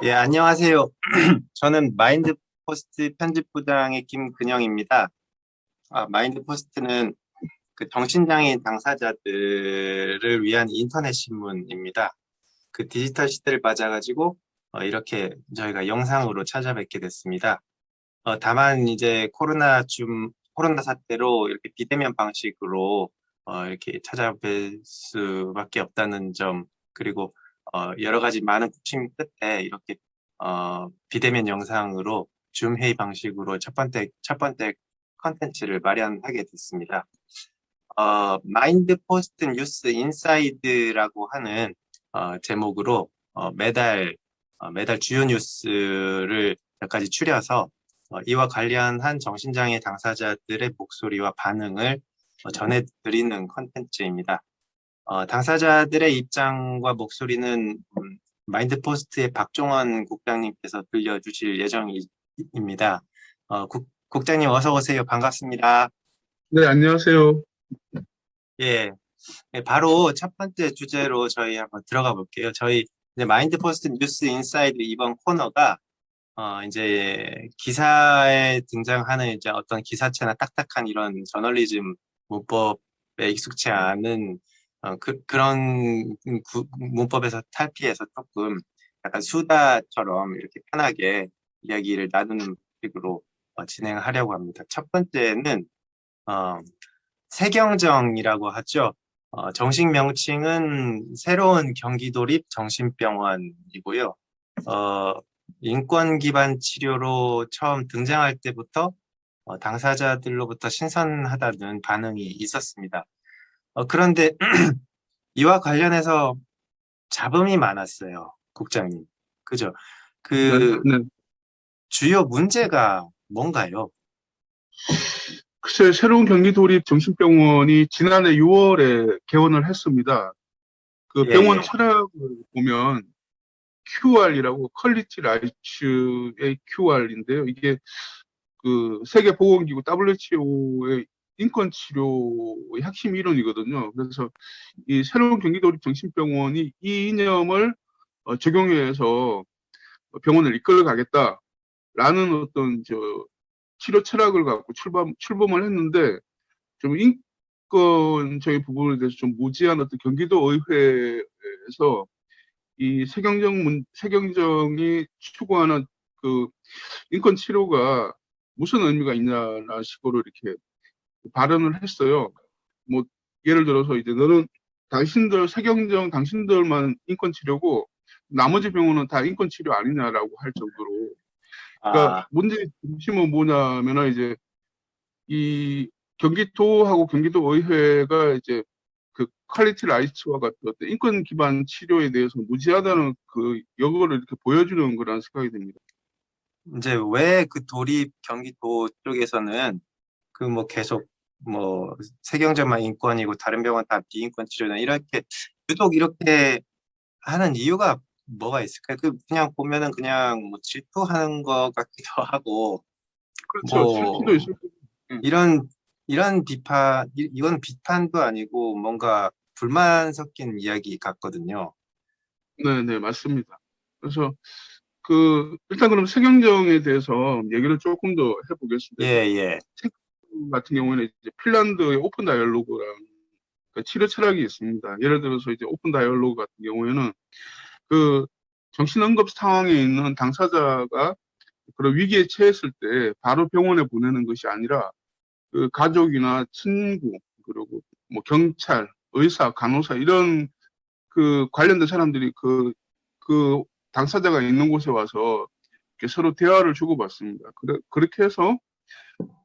예, 안녕하세요. 저는 마인드포스트 편집부장의 김근영입니다. 마인드포스트는 그 정신장애인 당사자들을 위한 인터넷 신문입니다. 그 디지털 시대를 맞아가지고 이렇게 저희가 영상으로 찾아뵙게 됐습니다. 다만 이제 코로나 사태로 이렇게 비대면 방식으로 이렇게 찾아뵐 수밖에 없다는 점, 그리고 여러 가지 많은 고심 끝에 이렇게 비대면 영상으로 줌 회의 방식으로 첫 번째 컨텐츠를 마련하게 됐습니다. 마인드 포스트 뉴스 인사이드라고 하는 제목으로 매달 주요 뉴스를 몇 가지 추려서 이와 관련한 정신장애 당사자들의 목소리와 반응을 전해드리는 컨텐츠입니다. 당사자들의 입장과 목소리는 마인드포스트의 박종원 국장님께서 들려주실 예정입니다. 국장님 어서 오세요. 반갑습니다. 네, 안녕하세요. 예, 바로 첫 번째 주제로 저희 한번 들어가 볼게요. 저희 이제 마인드포스트 뉴스 인사이드 이번 코너가 이제 기사에 등장하는 이제 어떤 기사체나 딱딱한 이런 저널리즘 문법에 익숙치 않은 그런 문법에서 탈피해서 조금 약간 수다처럼 이렇게 편하게 이야기를 나누는 식으로 진행하려고 합니다. 첫 번째는 세경정이라고 하죠. 정식 명칭은 새로운 경기도립 정신병원이고요. 인권 기반 치료로 처음 등장할 때부터 당사자들로부터 신선하다는 반응이 있었습니다. 그런데 이와 관련해서 잡음이 많았어요, 국장님. 그죠? 네, 그 네. 주요 문제가 뭔가요? 글쎄, 새로운 경기도립 정신병원이 지난해 6월에 개원을 했습니다. 그 예, 병원 예. 철학을 보면 QR이라고 퀄리티 라이츠의 QR인데요. 이게 그 세계보건기구 WHO의 인권 치료의 핵심 이론이거든요. 그래서 이 새로운 경기도립 정신병원이 이 이념을 적용해서 병원을 이끌어 가겠다라는 어떤 치료 철학을 갖고 출범을 했는데 좀 인권적인 부분에 대해서 좀 무지한 어떤 경기도 의회에서 이 세경정이 추구하는 그 인권 치료가 무슨 의미가 있냐라는 식으로 이렇게 발언을 했어요. 뭐 예를 들어서 이제 너는 세경정 당신들만 인권 치료고 나머지 병원은 다 인권 치료 아니냐라고 할 정도로. 그러니까 아, 문제의 중심은 뭐냐면은 이제 이 경기도하고 경기도의회가 이제 그 퀄리티 라이츠와 같은 어떤 인권 기반 치료에 대해서 무지하다는 그 여거를 이렇게 보여주는 거라는 생각이 듭니다. 이제 왜 그 도립 경기도 쪽에서는 그 뭐 계속 뭐 세경제만 인권이고 다른 병원 다 비인권 치료나 이렇게 유독 이렇게 하는 이유가 뭐가 있을까요? 그냥 보면은 그냥 뭐 질투하는 것 같기도 하고 그렇죠. 질투도 뭐 있을 거고. 예. 이런 이건 비판도 아니고 뭔가 불만 섞인 이야기 같거든요. 네, 네, 맞습니다. 그래서 일단 그럼 세경정에 대해서 얘기를 조금 더 예, 해보겠습니다. 예. 세경정 같은 경우에는 이제 핀란드의 오픈 다이얼로그랑 그 치료 철학이 있습니다. 예를 들어서 이제 오픈 다이얼로그 같은 경우에는 그 정신응급 상황에 있는 당사자가 그런 위기에 처했을 때 바로 병원에 보내는 것이 아니라 그 가족이나 친구 그리고 뭐 경찰, 의사, 간호사 이런 그 관련된 사람들이 그 당사자가 있는 곳에 와서 이렇게 서로 대화를 주고받습니다. 그렇게 해서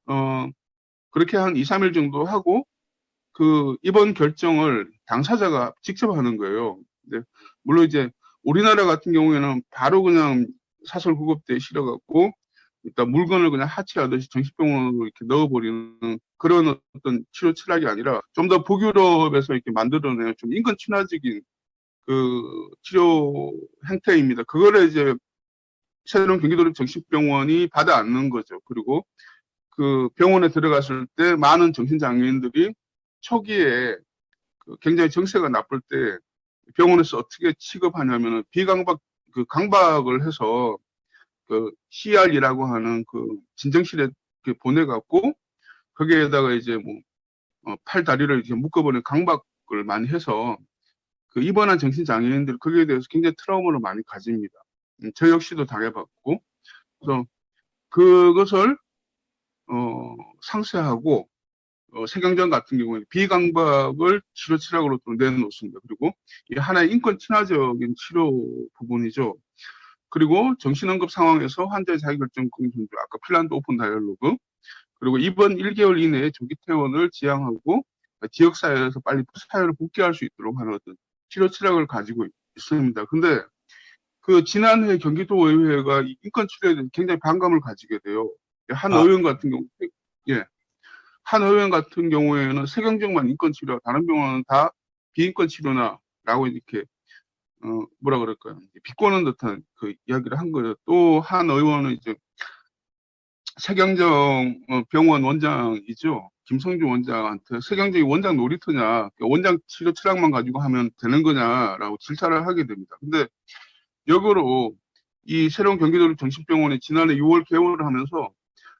어 그렇게 한 2, 3일 정도 하고 그 입원 결정을 당사자가 직접 하는 거예요. 근데 물론 이제 우리나라 같은 경우에는 바로 그냥 사설구급대에 실어갖고 일단 물건을 그냥 하치하듯이 정신병원으로 이렇게 넣어버리는 그런 어떤 치료 철학이 아니라 좀 더 북유럽에서 이렇게 만들어낸 좀 인권 친화적인 그 치료 행태입니다. 그거를 이제 새로운 경기도립 정신병원이 받아 안는 거죠. 그리고 그 병원에 들어갔을 때 많은 정신장애인들이 초기에 굉장히 정세가 나쁠 때 병원에서 어떻게 취급하냐면은 그 강박을 해서 그 CR이라고 하는 그 진정실에 이렇게 보내갖고 거기에다가 이제 뭐 팔 다리를 이렇게 묶어버리는 강박을 많이 해서 그 입원한 정신장애인들 거기에 대해서 굉장히 트라우마를 많이 가집니다. 저 역시도 당해봤고 그래서 그것을 상쇄하고 세경정 같은 경우에 비강박을 치료 치락으로 또 내놓습니다. 그리고 이 하나의 인권 친화적인 치료 부분이죠. 그리고 정신응급 상황에서 환자의 자기결정권 존중, 아까 핀란드 오픈 다이얼로그, 그리고 입원 1개월 이내에 조기 퇴원을 지향하고 지역사회에서 빨리 사회로 복귀할 수 있도록 하는 어떤 치료 치락을 가지고 있습니다. 근데 그 지난해 경기도의회가 이 인권 치료에 대해서 굉장히 반감을 가지게 돼요. 한 아, 의원 같은 경우, 예, 한 의원 같은 경우에는 세경정만 인권 치료, 다른 병원은 다 비인권 치료나라고 이렇게 뭐라 그럴까요? 비꼬는 듯한 그 이야기를 한 거예요. 또 한 의원은 이제 세경정 병원 원장이죠. 김성주 원장한테 세경정이 원장 놀이터냐, 원장 치료 철학만 가지고 하면 되는 거냐라고 질타를 하게 됩니다. 근데 역으로 이 새로운 경기도립 정신병원이 지난해 6월 개원을 하면서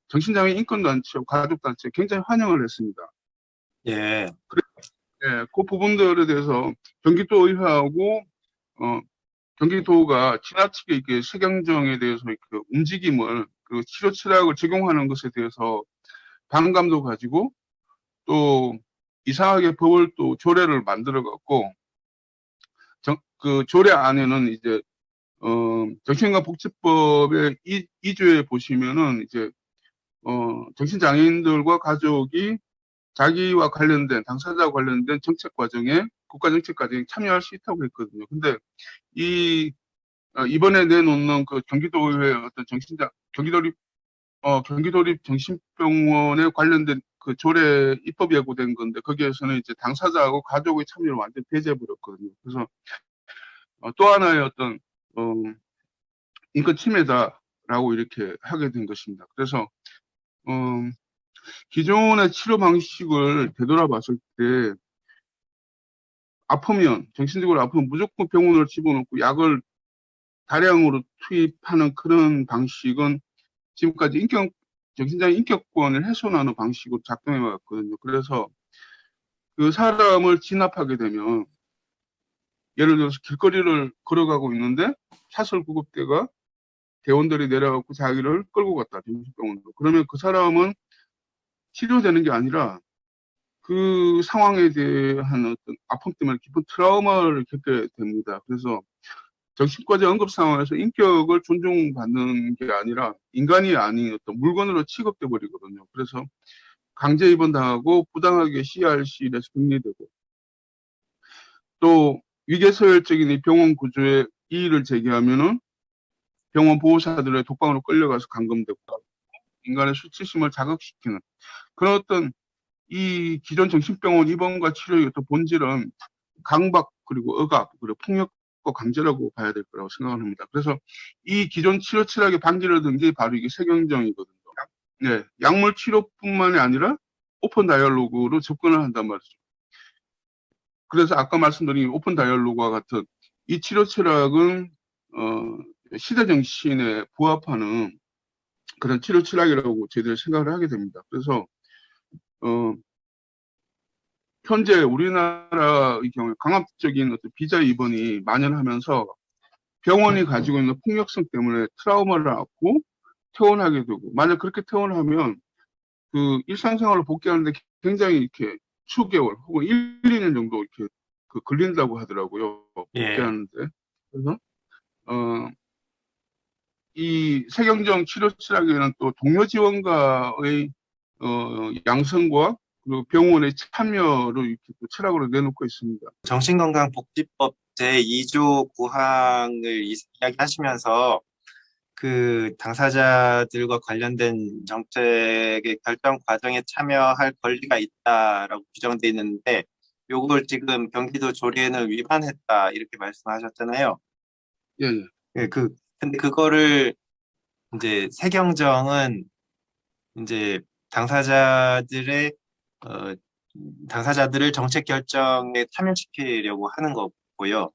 정신장애 인권단체, 가족단체 굉장히 환영을 했습니다. 예, 예, 그 부분들에 대해서 경기도 의회하고 경기도가 지나치게 이렇게 세경정에 대해서 그 움직임을 그 치료 치락을 적용하는 것에 대해서 반감도 가지고 또 이상하게 법을 또 조례를 만들어 갖고 그 조례 안에는 이제 정신건강복지법의 2조에 보시면은 이제 정신장애인들과 가족이 자기와 관련된 당사자와 관련된 정책 과정에 국가 정책 과정에 참여할 수 있다고 했거든요. 근데 이번에 내놓는 그 경기도의회 어떤 경기도립 정신병원에 관련된 그 조례 입법 예고된 건데 거기에서는 이제 당사자하고 가족의 참여를 완전 히 배제해 버렸거든요. 그래서 또 하나의 어떤 어, 인권 침해다라고 이렇게 하게 된 것입니다. 그래서 어, 기존의 치료 방식을 되돌아봤을 때 아프면 정신적으로 아프면 무조건 병원을 집어넣고 약을 다량으로 투입하는 그런 방식은 지금까지 정신장애 인격권을 훼손하는 방식으로 작동해 왔거든요. 그래서 그 사람을 진압하게 되면 예를 들어서 길거리를 걸어가고 있는데 차솔 구급대가 대원들이 내려가고 자기를 끌고 갔다 정신병원으로. 그러면 그 사람은 치료되는 게 아니라 그 상황에 대한 어떤 아픔 때문에 깊은 트라우마를 겪게 됩니다. 그래서 정신과제 응급 상황에서 인격을 존중받는 게 아니라 인간이 아닌 어떤 물건으로 취급돼 버리거든요. 그래서 강제 입원당하고 부당하게 CRC에서 격리되고 또 위계서열적인 이 병원 구조에 이의를 제기하면은 병원 보호사들의 독방으로 끌려가서 감금되고 인간의 수치심을 자극시키는 그런 어떤 이 기존 정신병원 입원과 치료의 어떤 본질은 강박 그리고 억압 그리고 폭력과 강제라고 봐야 될 거라고 생각을 합니다. 그래서 이 기존 치료 철학의 반기를 든 게 바로 이게 세경정이거든요. 네, 약물 치료뿐만이 아니라 오픈 다이얼로그로 접근을 한단 말이죠. 그래서 아까 말씀드린 오픈 다이얼로그와 같은 이 치료 철학은 시대 정신에 부합하는 그런 치료 철학이라고 저희들이 생각을 하게 됩니다. 그래서 어, 현재 우리나라의 경우에 강압적인 어떤 비자 입원이 만연하면서 병원이 가지고 있는 폭력성 때문에 트라우마를 안고 퇴원하게 되고 만약 그렇게 퇴원하면 그 일상생활을 복귀하는데 굉장히 이렇게 수개월 혹은 1, 2년 정도 이렇게 그 걸린다고 하더라고요. 예. 복귀하는데. 그래서 이 세경정 치료 치료에는 또 동료 지원가의 양성과 그리고 병원의 참여를 이렇게 또 철학으로 내놓고 있습니다. 정신건강복지법 제2조 구항을 이야기하시면서 그 당사자들과 관련된 정책의 결정 과정에 참여할 권리가 있다라고 규정되어 있는데 요걸 지금 경기도 조례는 위반했다 이렇게 말씀하셨잖아요. 예, 예. 예, 근데 그거를 이제 세경정은 이제 당사자들의 어, 당사자들을 정책 결정에 참여시키려고 하는 거고요.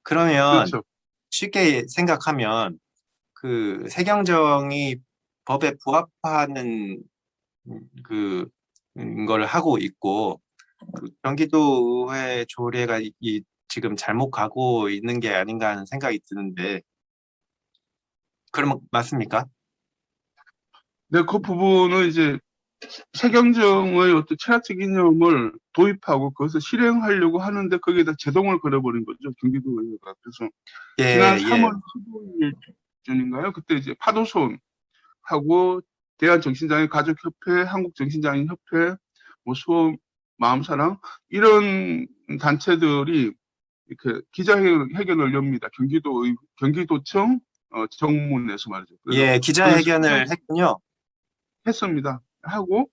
그러면 그렇죠. 쉽게 생각하면 그 세경정이 법에 부합하는 그 걸 하고 있고 그 경기도의회 조례가 지금 잘못 가고 있는 게 아닌가 하는 생각이 드는데 그러면 맞습니까? 네, 그 부분은 이제 세경정의 어떤 철학적 이념을 도입하고 그것을 실행하려고 하는데 거기에다 제동을 걸어버린 거죠. 경기도의회가. 그래서 지난 예, 예. 3월 15일쯤인가요? 그때 이제 파도손하고 대한정신장애 가족협회, 한국정신장애인협회, 뭐 수호 마음사랑 이런 단체들이 이렇게 기자회견을 엽니다. 경기도청 정문에서 말이죠. 그래서 예, 거기서 기자회견을 했군요. 했습니다. 하고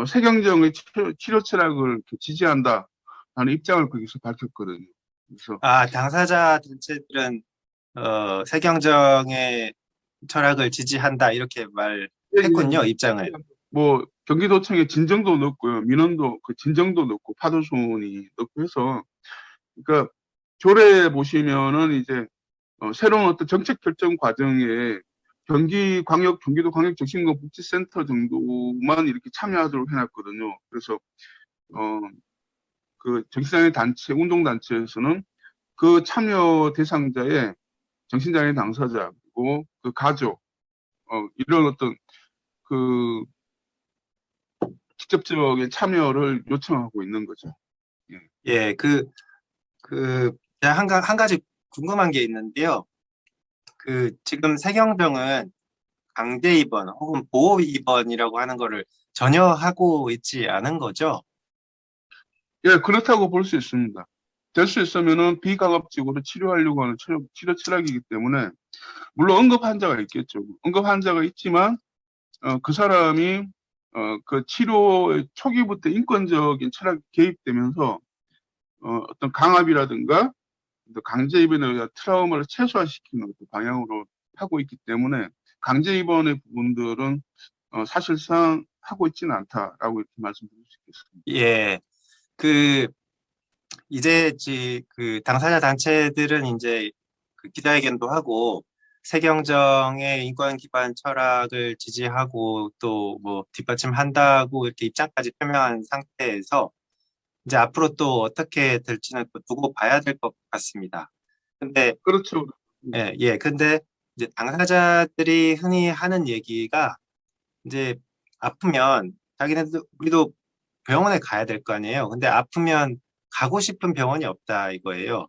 세경정의 치료 철학을 이렇게 지지한다 라는 입장을 거기서 밝혔거든요. 그래서 아, 당사자 단체들은 세경정의 철학을 지지한다 이렇게 예, 예, 말했군요, 예. 입장을. 뭐 경기도청에 진정도 넣었고요, 민원도 그 진정도 넣고 파도손이 넣고 해서 그러니까 조례 보시면은 이제 새로운 어떤 정책 결정 과정에 경기도 광역정신건복지센터 정도만 이렇게 참여하도록 해놨거든요. 그래서 어, 그 정신장애 단체, 운동단체에서는 그 참여 대상자의 정신장애 당사자, 그리고 그 가족, 이런 어떤 그 직접적인 참여를 요청하고 있는 거죠. 예. 예, 제가 한 가지 궁금한 게 있는데요. 지금 세경정은 강제 입원 혹은 보호 입원이라고 하는 거를 전혀 하고 있지 않은 거죠? 예, 그렇다고 볼 수 있습니다. 될 수 있으면은 비강압적으로 치료하려고 하는 치료 철학이기 때문에, 물론 응급 환자가 있겠죠. 응급 환자가 있지만, 그 사람이, 그 치료의 초기부터 인권적인 철학이 개입되면서, 어떤 강압이라든가, 또 강제 입원에 의한 트라우마를 최소화시키는 어떤 방향으로 하고 있기 때문에, 강제 입원의 부분들은, 사실상 하고 있지는 않다라고 이렇게 말씀드릴 수 있겠습니다. 예, 그 이제 그 당사자 단체들은 이제 그 기자회견도 하고 세경정의 인권 기반 철학을 지지하고 또 뭐 뒷받침한다고 이렇게 입장까지 표명한 상태에서 이제 앞으로 또 어떻게 될지는 또 두고 봐야 될 것 같습니다. 근데 그렇죠. 근데 이제 당사자들이 흔히 하는 얘기가 이제 아프면 자기네들 우리도 병원에 가야 될 거 아니에요. 근데 아프면 가고 싶은 병원이 없다 이거예요.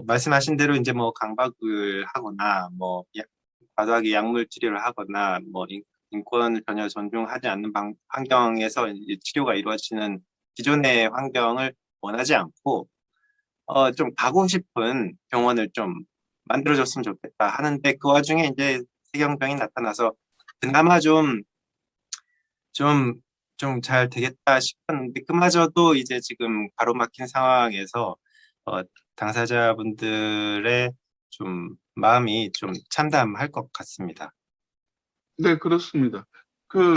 말씀하신 대로 이제 뭐 강박을 하거나 뭐 과도하게 약물 치료를 하거나 뭐 인권을 전혀 존중하지 않는 환경에서 이제 치료가 이루어지는 기존의 환경을 원하지 않고 좀 가고 싶은 병원을 좀 만들어줬으면 좋겠다 하는데 그 와중에 이제 세경병이 나타나서 그나마 좀, 좀 잘 되겠다 싶었는데, 그마저도 이제 지금 가로막힌 상황에서, 어, 당사자분들의 좀 마음이 좀 참담할 것 같습니다. 네, 그렇습니다. 그,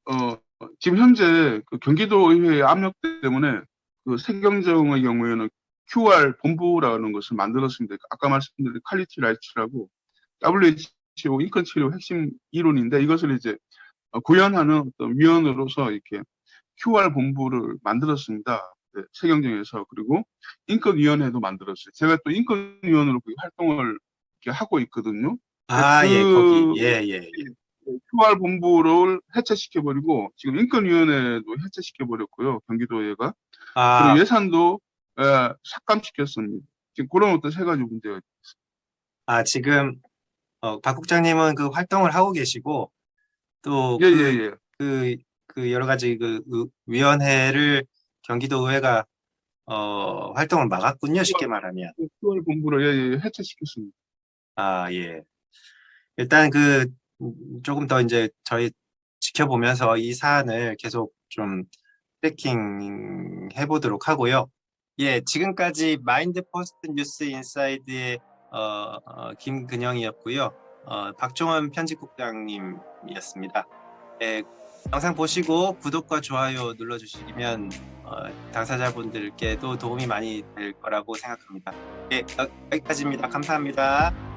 어, 지금 현재 그 경기도의회의 압력 때문에 그 세경정의 경우에는 QR 본부라는 것을 만들었습니다. 아까 말씀드린 퀄리티 라이츠라고 WHO 인권 치료 핵심 이론인데 이것을 이제 구현하는 어떤 위원으로서 이렇게 QR 본부를 만들었습니다. 네, 세경정에서. 그리고 인권위원회도 만들었어요. 제가 또 인권위원으로 그 활동을 이렇게 하고 있거든요. 근데 아, 예, 거기, 예, 예, 예. QR 본부를 해체시켜버리고 지금 인권위원회도 해체시켜버렸고요. 경기도의회가. 그리고 아, 예산도 삭감시켰습니다. 지금 그런 어떤 세 가지 문제가 지금, 박 국장님은 그 활동을 하고 계시고, 또 예예예. 그 여러 가지 위원회를 경기도 의회가, 활동을 막았군요, 쉽게 말하면. QR 본부를 예예 해체시켰습니다. 아, 예. 일단 조금 더 이제 저희 지켜보면서 이 사안을 계속 좀 트래킹 해보도록 하고요. 예, 지금까지 마인드 포스트 뉴스 인사이드의 김근영이었고요. 박종원 편집국장님이었습니다. 예, 영상 보시고 구독과 좋아요 눌러주시면 당사자분들께도 도움이 많이 될 거라고 생각합니다. 예, 여기까지입니다. 감사합니다.